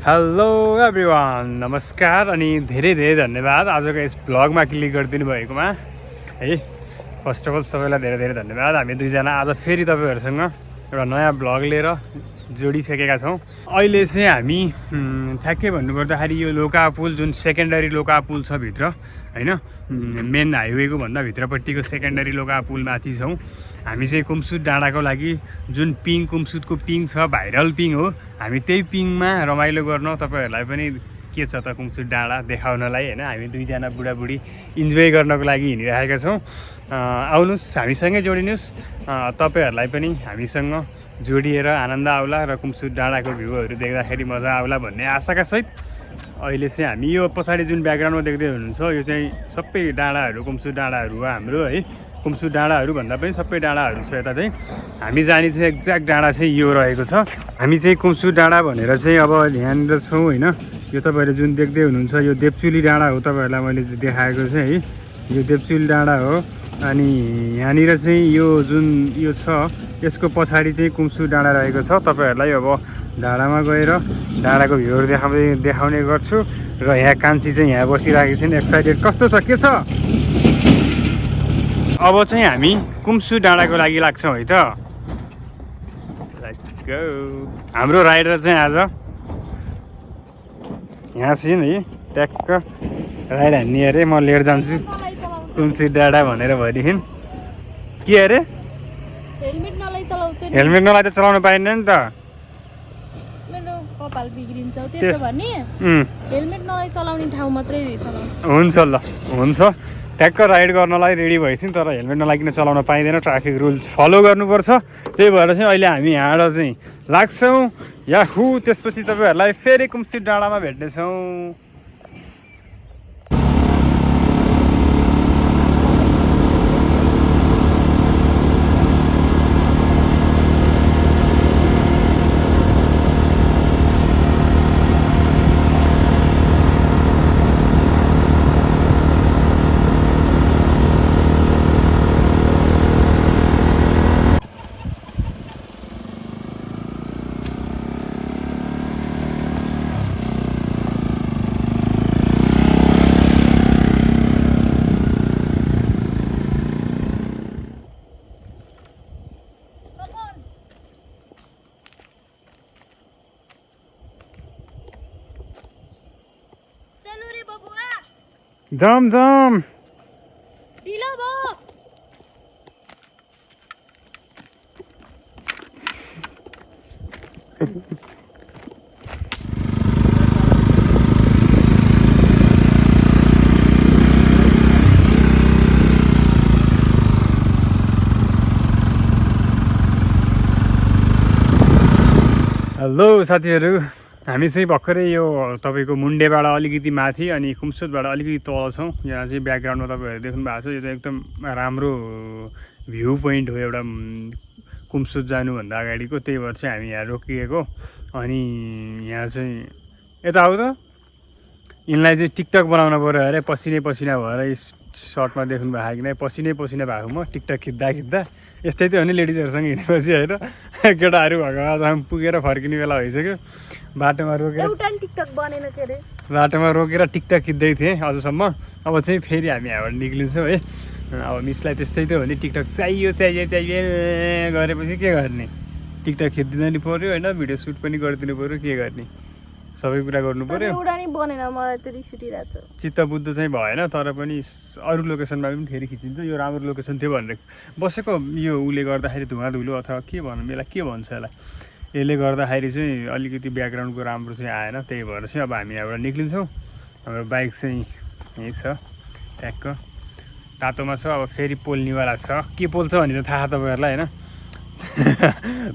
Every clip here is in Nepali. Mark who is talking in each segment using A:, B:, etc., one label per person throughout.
A: हेलो एभ्रिवान, नमस्कार अनि धेरै धेरै धन्यवाद आजको यस ब्लगमा क्लिक गरिदिनु भएकोमा है। फर्स्ट अफ अल सबैलाई धेरै धेरै धन्यवाद। हामी दुईजना आज फेरि तपाईँहरूसँग एउटा नयाँ ब्लग लिएर जोडिसकेका छौँ। अहिले चाहिँ हामी ठ्याक्कै भन्नुपर्दाखेरि यो लोका पुल जुन सेकेन्डरी लोका पुल छ भित्र हैन, मेन हाइवेको भन्दा भित्रपट्टिको सेकेन्डरी लोका पुलमाथि छौँ। हामी चाहिँ कुम्सुत डाँडाको लागि जुन कुम्सुतको पिङ छ भाइरल पिङ हो, हामी त्यही पिङमा रमाइलो गर्न तपाईँहरूलाई पनि के छ त कुम्सुत डाँडा देखाउनलाई हैन, हामी दुईजना बुढाबुढी इन्जोय गर्नको लागि हिँडिरहेका छौँ। आउनुहोस्, हामीसँगै जोडिनुहोस्, तपाईँहरूलाई पनि हामीसँग जोडिएर आनन्द आउला र कुम्सुत डाँडाको भ्यूहरू देख्दाखेरि मजा आउला भन्ने आशाका सहित अहिले चाहिँ हामी यो पछाडि जुन ब्याकग्राउन्डमा देख्दै हुनुहुन्छ यो चाहिँ सबै डाँडाहरू कुम्सुत डाँडाहरू हो हाम्रो है। कुम्सुत डाँडाहरू भन्दा पनि सबै डाँडाहरू छ यता चाहिँ। हामी जाने चाहिँ एक्ज्याक्ट डाँडा चाहिँ यो रहेको छ। हामी चाहिँ कुम्सुत डाँडा भनेर चाहिँ अब यहाँनिर छौँ होइन। यो तपाईँहरूले जुन देख्दै हुनुहुन्छ यो देवचुली डाँडा हो, तपाईँहरूलाई मैले देखाएको चाहिँ है, यो देवचुली डाँडा हो। अनि यहाँनिर चाहिँ यो जुन यो छ यसको पछाडि चाहिँ कुम्सुत डाँडा रहेको छ। तपाईँहरूलाई अब डाँडामा गएर डाँडाको भ्यूहरू देखाउने गर्छु। र यहाँ कान्छी चाहिँ यहाँ बसिरहेको छिन्, एक्साइटेड कस्तो छ, के छ। अब चाहिँ हामी कुम्सुत डाँडाको लागि लाग्छौँ है त। हाम्रो राइडर चाहिँ आज यहाँ छिन् है, ट्याक्क राइड हान्ने अरे, म लिएर जान्छु कुम्सुत डाँडा भनेर भनिदिन्। के अरे हेलमेट नलाइ त चलाउनु पाइँदैन नि त,
B: कपाल बिग्रिन्छ त्यसो भने हेलमेट नलाइ चलाउने ठाउँ मात्रै चलाउँछ।
A: हुन्छ ल, हुन्छ। ट्याक्क राइड गर्नलाई रेडी भएछौँ, तर हेलमेट नलाइकन चलाउन पाइँदैन, ट्राफिक रुल्स फलो गर्नुपर्छ। त्यही भएर चाहिँ अहिले हामी यहाँबाट चाहिँ लाग्छौँ याहु। त्यसपछि तपाईँहरूलाई फेरि कुम्सुत डाँडामा भेट्नेछौँ। जम जम
B: ढिलो भयो।
A: हेलो साथीहरू, हामी चाहिँ भर्खरै यो तपाईँको मुन्डेबाट अलिकति माथि अनि कुम्सुतबाट अलिकति तल छौँ। यहाँ चाहिँ ब्याकग्राउन्डमा तपाईँहरू देख्नु भएको छ, यो चाहिँ एकदम राम्रो भ्यू पोइन्ट हो एउटा कुम्सुत जानुभन्दा अगाडिको। त्यही भएर चाहिँ हामी यहाँ रोकिएको। अनि यहाँ चाहिँ यता आऊ त, यिनलाई चाहिँ टिकटक बनाउनु पऱ्यो अरे, पसिनै पसिना भएर सर्टमा देख्नु भएको कि नै पसिनै पसिना भएको म टिकटक खिच्दा यस्तै त हो नि लेडिजहरूसँग हिँडेपछि होइन। केटाहरू भएको आजसम्म पुगेर फर्किने बेला भइसक्यो। बाटोमा रोकेर टिकटक खिच्दै थिएँ अझसम्म। अब चाहिँ फेरि हामी यहाँबाट निक्लिन्छौँ है। अब मिसलाई त्यस्तै त हो नि, टिकटक चाहियो गरेपछि के गर्ने, टिकटक खिचिदिनु नि पऱ्यो होइन, भिडियो सुट पनि गरिदिनु पऱ्यो, के गर्ने, सबै कुरा गर्नु पऱ्यो। चित्त बुद्ध चाहिँ भएन, तर पनि अरू लोकेसनमा पनि फेरि खिचिन्छ। यो राम्रो लोकेसन थियो भनेर बसेको, यो उसले गर्दाखेरि धुवा धुलो अथवा के भनौँ, यसलाई के भन्छ, यसले गर्दाखेरि चाहिँ अलिकति ब्याकग्राउन्डको राम्रो चाहिँ आएन। त्यही भएर चाहिँ अब हामी यहाँबाट निक्लिन्छौँ। हाम्रो बाइक चाहिँ यहीँ छ, ट्याक्क तातोमा छ। अब फेरि पोल्नेवाला छ, के पोल्छ भन्ने त थाहा तपाईँहरूलाई होइन।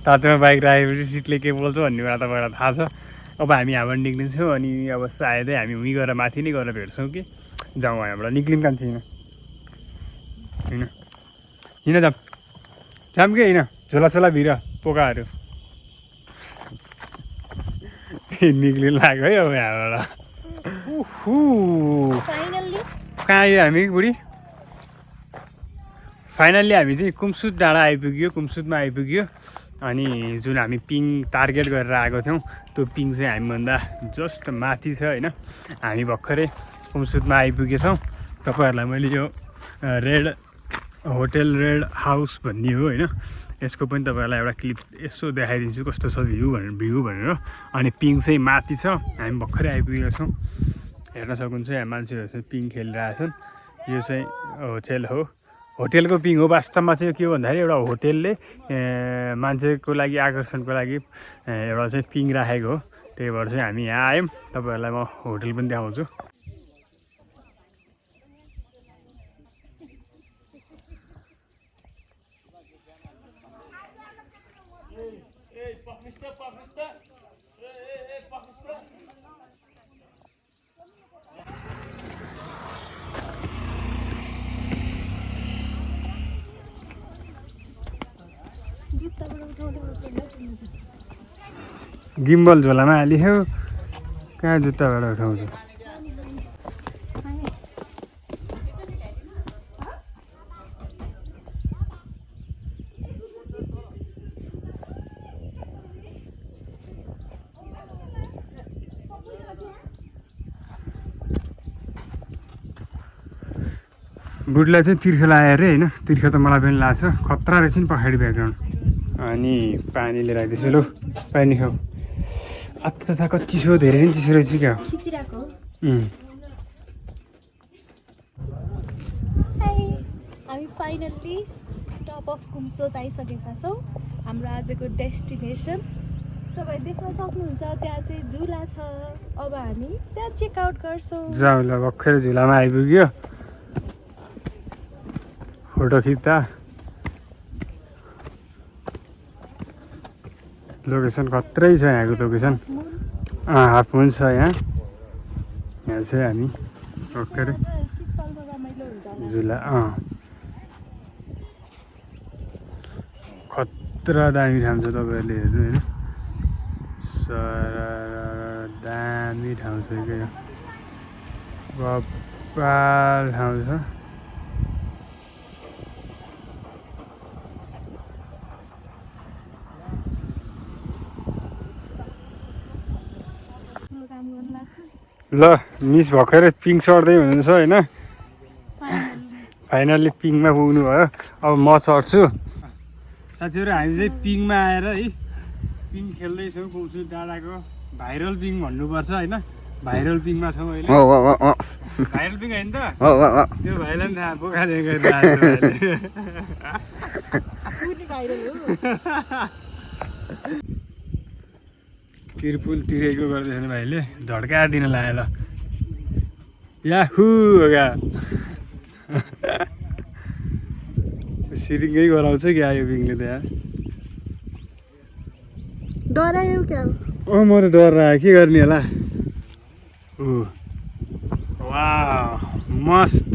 A: तातोमा बाइक राखेपछि सिटले के पोल्छ भन्ने कुरा तपाईँहरूलाई थाहा छ। अब हामी यहाँबाट निक्लिन्छौँ अनि अब सायदै हामी उहीँ गएर माथि नै गएर भेट्छौँ कि जाउँ, यहाँबाट निक्लिम कान्छी होइन। हिँड जाम कि होइन, झोला भिर पोकाहरू निक्लिनु लाग्यो है अब यहाँबाट। कहाँ आयो हामी बुढी, फाइनल्ली हामी चाहिँ कुम्सुत डाँडा आइपुग्यो, कुम्सुतमा आइपुग्यो। अनि जुन हामी पिङ टार्गेट गरेर आएको थियौँ त्यो पिङ चाहिँ हामीभन्दा जस्ट माथि छ होइन। हामी भर्खरै कुमसुतमा आइपुगेछौँ। तपाईँहरूलाई मैले यो रेड होटेल रेड हाउस भन्ने हो होइन, यसको पनि तपाईँहरूलाई एउटा क्लिप यसो देखाइदिन्छु कस्तो छ भ्यू भनेर। अनि पिङ चाहिँ माथि छ, हामी भर्खरै आइपुगेका छौँ। हेर्न सक्नुहुन्छ यहाँ मान्छेहरू चाहिँ पिङ खेलिरहेछन्। यो चाहिँ होटेल हो, होटेलको पिङ हो। वास्तवमा चाहिँ के हो भन्दाखेरि एउटा होटेलले मान्छेको लागि आकर्षणको लागि एउटा चाहिँ पिङ राखेको हो। त्यही भएर चाहिँ हामी यहाँ आयौँ। तपाईँहरूलाई म होटेल पनि देखाउँछु। गिम्बल झोलामा हालिख्यो, कहाँ जुत्ताबाट उठाउँछु। बुढलाई चाहिँ तिर्खा लाग्यो अरे होइन, तिर्खा त मलाई पनि लाग्छ। खतरा रहेछ नि पछाडि ब्याकग्राउन्ड। अनि पानी लिएर आइदिएछु। लु पानी खाऊ। अच्छा चिसो, धेरै नै चिसो रहेछ क्या।
B: हामी फाइनल्ली टप अफ कुमसोत आइसकेका छौँ। हाम्रो आजको डेस्टिनेसन तपाईँ देख्न सक्नुहुन्छ। त्यहाँ चाहिँ झुला छ। अब हामी त्यहाँ चेकआउट गर्छौँ।
A: जाउँ ल, भर्खरै झुलामा आइपुग्यो। फोटो खिच्दा लोकेसन खत्रै छ यहाँको लोकेसन। हाफ मुन छ यहाँ। यहाँ चाहिँ हामी भर्खरै झुला खतरा दामी ठाउँ छ। तपाईँहरूले हेर्नु होइन, दामी ठाउँ छ क्या, बब्बाल ठाउँ छ। ल मिस भर्खरै पिङ चढ्दै हुनुहुन्छ होइन। फाइनल्ली पिङमा पुग्नु भयो। अब म चढ्छु। साथीहरू हामी चाहिँ पिङमा आएर है पिङ खेल्दैछौँ। कुमसुत डाँडाको भाइरल पिङ भन्नुपर्छ होइन। भाइरल पिङमा छौँ अहिले। भाइरल पिङ होइन त त्यो भाइलाई पनि थाहा बोकाले तिरपुल तिरेको गर्दैछ नि भाइले, झड्का दिन लाग्यो ल। याहु क्या सिरिङ्गै गराउँछ क्या यो पिङले त यार।
B: डरायो क्या?
A: म त डर लाग्यो, के गर्ने होला। वाह मस्त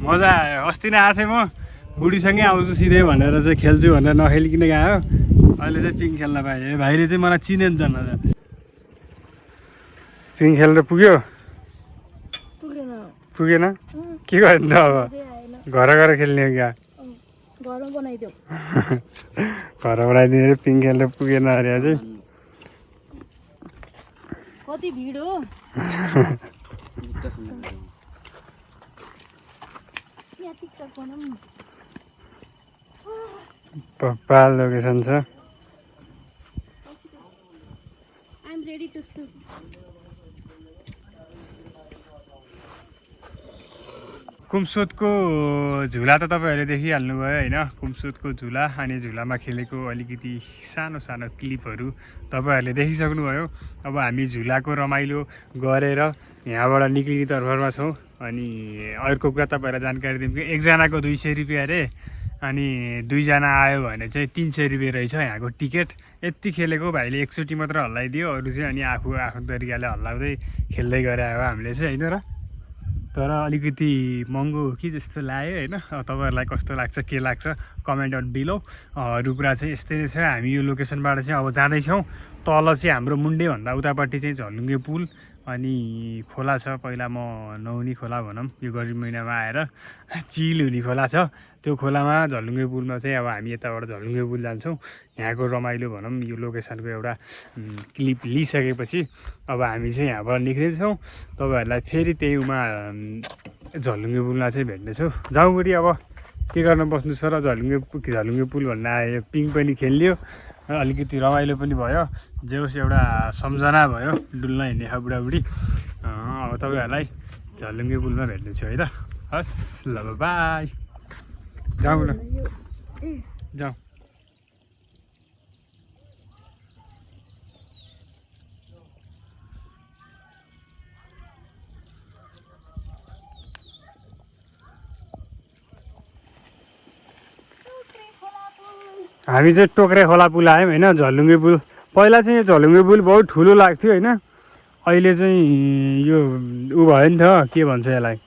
A: मजा आयो। अस्ति नै आएको थिएँ म, बुढीसँगै आउँछु सिधै भनेर चाहिँ खेल्छु भनेर नखेलिकन गयो। अहिले चाहिँ पिङ खेल्न पाएँ। भाइले चाहिँ मलाई चिनेन जन्न। पिङ खेलेर पुग्यो? पुगेन? के गर्ने त अब? घर गएर खेल्ने हो क्या? घर बनाइदिएर पिङ खेलेर पुगेन अरे चाहिँ।
B: कति भिड हो।
A: बब्बाल लोकेसन छ। कुमसुतको झुला त तपाईँहरूले देखिहाल्नुभयो होइन। कुमसुतको झुला अनि झुलामा खेलेको अलिकति सानो सानो क्लिपहरू तपाईँहरूले देखिसक्नुभयो। अब हामी झुलाको रमाइलो गरेर यहाँबाट निक्लिने तर्फरमा छौँ। अनि अर्को कुरा तपाईँहरूलाई जानकारी दिउँ कि एकजनाको 200 रुपियाँ अरे, अनि दुईजना आयो भने चाहिँ 300 रुपियाँ रहेछ यहाँको टिकट। यति खेलेको भाइले एकचोटि मात्र हल्लाइदियो, अरू चाहिँ अनि आफू आफ्नो तरिकाले हल्लाउँदै खेल्दै गरे हो हामीले चाहिँ होइन र। तर अलिकति महँगो हो कि जस्तो लाग्यो होइन। तपाईँहरूलाई कस्तो लाग्छ के लाग्छ कमेन्ट अन बिलो। अरू कुरा चाहिँ यस्तै नै छ। हामी यो लोकेसनबाट चाहिँ अब जाँदैछौँ। तल चाहिँ हाम्रो मुन्डेभन्दा उतापट्टि चाहिँ झलुङ्गे पुल अनि खोला छ। पहिला म नुहाउने खोला भनौँ, यो गर्मी महिनामा आएर चिल हुने खोला छ। त्यो खोलामा झलुङ्गे पुलमा चाहिँ अब हामी यताबाट झलुङ्गे पुल जान्छौँ। यहाँको रमाइलो भनौँ यो लोकेसनको एउटा क्लिप लिइसकेपछि अब हामी चाहिँ यहाँबाट निक्लिन्छौँ। तपाईँहरूलाई फेरि त्यहीमा झलुङ्गे पुलमा चाहिँ भेट्नेछु। जाउँ बुढी अब के गर्न बस्नु छ र झलुङ्गे पुल भन्न आयो। पिङ पनि खेलियो, अलिकति रमाइलो पनि भयो, जे होस् एउटा सम्झना भयो डुल्न हिँड्ने बुढाबुढी। अब तपाईँहरूलाई झलुङ्गे पुलमा भेट्नेछु है त। हस् ल बाई, जाउँ ल जाउँ। हामी चाहिँ टोक्रे खोला पुल आयौँ होइन, झलुङ्गे पुल। पहिला चाहिँ यो झलुङ्गे पुल बहुत ठुलो लाग्थ्यो होइन, अहिले चाहिँ यो ऊ भयो नि त, के भन्छ यसलाई,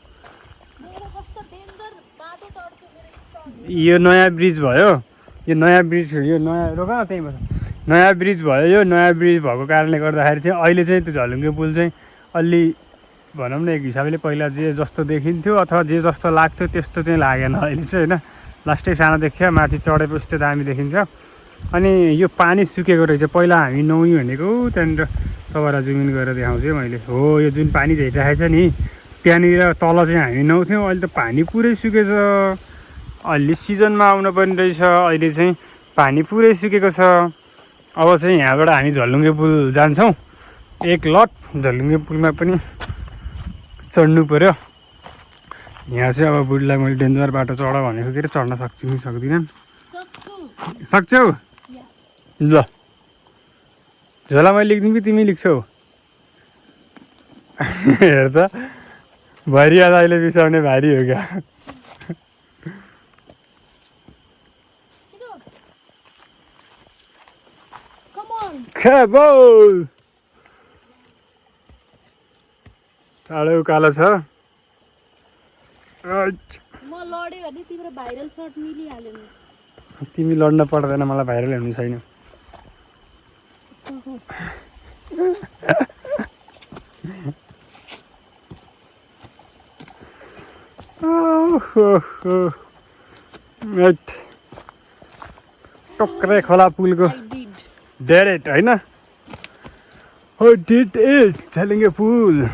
A: यो नयाँ ब्रिज भयो। यो नयाँ ब्रिज, यो नयाँ रोक न त्यहीँबाट, नयाँ ब्रिज भयो। यो नयाँ ब्रिज भएको कारणले गर्दाखेरि चाहिँ अहिले चाहिँ त्यो झलुङ्गे पुल चाहिँ अलि भनौँ न एक हिसाबले पहिला जे जस्तो देखिन्थ्यो अथवा जे जस्तो लाग्थ्यो त्यस्तो चाहिँ लागेन अहिले चाहिँ होइन। लास्टै सानो देखियो, माथि चढेपछि त्यो दामी देखिन्छ। अनि यो पानी सुकेको रहेछ। पहिला हामी नुहाउँ भनेको त्यहाँनिर तपाईँलाई जुम इन गरेर देखाउँछु मैले। हो यो जुन पानी झरिरहेको छ नि त्यहाँनिर तल चाहिँ हामी नुहाउँथ्यौँ, अहिले त पानी पुरै सुकेछ। अहिले सिजनमा आउनु पर्ने रहेछ, अहिले चाहिँ पानी पुरै सुकेको छ। अब चाहिँ यहाँबाट हामी झलुङ्गे पुल जान्छौँ। एक लट झलुङ्गे पुलमा पनि चढ्नु पऱ्यो। यहाँ चाहिँ अब बुढीलाई मैले डेन्जर बाटो चढ भनेको के अरे, चढ्न सक्छु कि सक्दिनँ। सक्छौ ल, झोला मैले लेख्दिउँ कि तिमी लेख्छौ? हेर त भारी आज अहिले बिसाउने भारी हो क्या। टाढो उकालो छ। तिमी लड्न पर्दैन, मलाई भाइरल हुनु छैन। टोक्रे खोला पुलको डेड इट होइन, हो डिड इट झलुङ्गे पुल।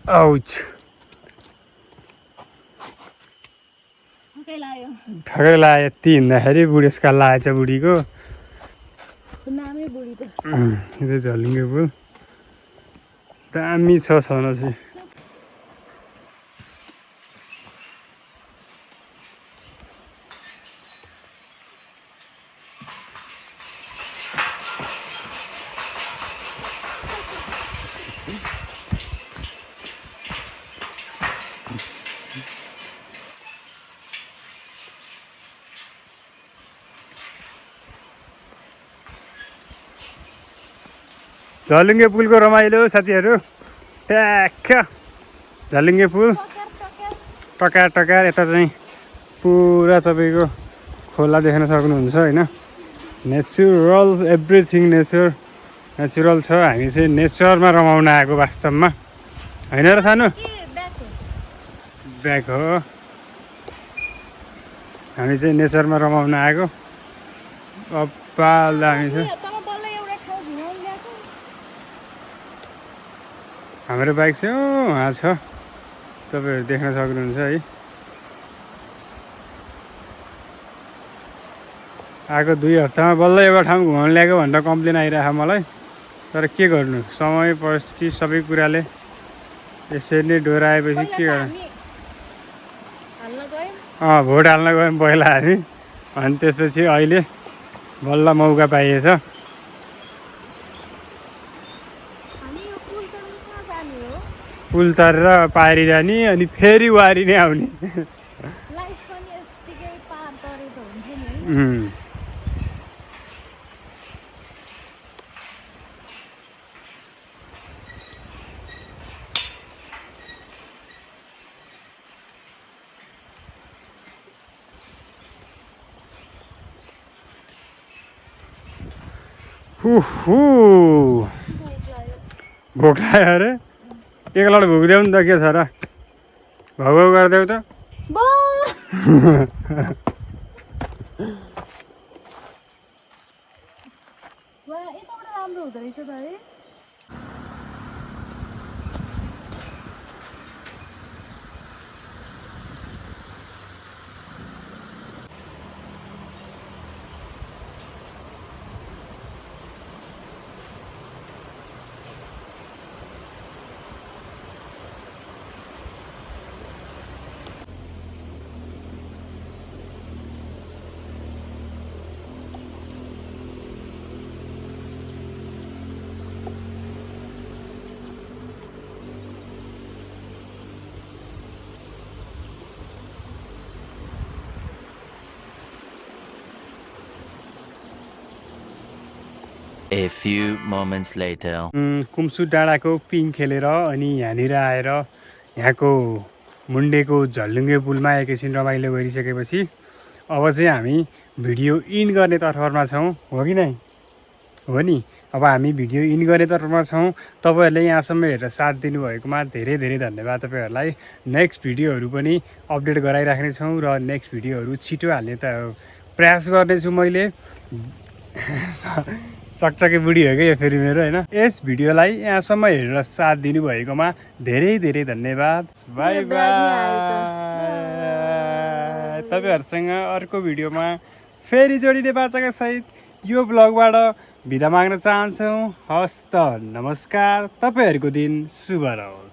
A: आउच, ठगै लाग्यो यति हिँड्दाखेरि। बुढेसकाल लागेछ बुढीको। यो झलुङ्गे पुल दामी छ छन चाहिँ। झलुङ्गे पुलको रमाइलो साथीहरू, ट्याक्क झलुङ्गे पुल टकार टकार। यता चाहिँ पुरा तपाईँको खोला देख्न सक्नुहुन्छ होइन। नेचुरल एभ्रिथिङ नेचुरल छ। हामी चाहिँ नेचरमा रमाउन आएको वास्तवमा होइन र सानो? ब्याक हो, हामी चाहिँ नेचरमा रमाउन आएको। अब्बाल दामी छ। हाम्रो बाइक चाहिँ उहाँ छ, तपाईँहरू देख्न सक्नुहुन्छ है। आएको 2 हप्तामा बल्ल एउटा ठाउँ घुमाउनु ल्याएको भनेर कम्प्लेन आइरहेको मलाई। तर के गर्नु, समय परिस्थिति सबै कुराले यसरी नै डोराएपछि के गर्नु। भोट हाल्न गयौँ पहिला हामी, अनि त्यसपछि अहिले बल्ल मौका पाइएछ। पुल तरेर पारी जाने अनि फेरि वारी नै आउने। उहु भोक लाग्यो अरे एकलट भुक्देऊ नि त के छ र भाउ भाउ गरिदेऊ त
B: राम्रो हुँदो रहेछ त है
C: A few moments later.
A: कुम्सुत डाँडाको पिङ खेलेर अनि यहाँनिर आएर यहाँको मुन्डेको झल्लुङ्गे पुलमा एकैछिन रमाइलो गरिसकेपछि अब चाहिँ हामी भिडियो इन गर्ने तर्फमा छौँ हो कि नै हो नि अब हामी भिडियो इन गर्ने तर्फमा छौँ तपाईँहरूले यहाँसम्म हेरेर साथ दिनुभएकोमा धेरै धेरै धन्यवाद तपाईँहरूलाई नेक्स्ट भिडियोहरू पनि अपडेट गराइराख्नेछौँ र नेक्स्ट भिडियोहरू छिटो हाल्ने त प्रयास गर्नेछु मैले चकचके बुढी हो क्या फेरि मेरो होइन यस भिडियोलाई यहाँसम्म हेरेर साथ दिनुभएकोमा धेरै धेरै धन्यवाद बाई बाई तपाईँहरूसँग अर्को भिडियोमा फेरि जोडिने बाचाका सहित यो ब्लगबाट बिदा माग्न चाहन्छौँ हस्त नमस्कार तपाईँहरूको दिन शुभ रहोस्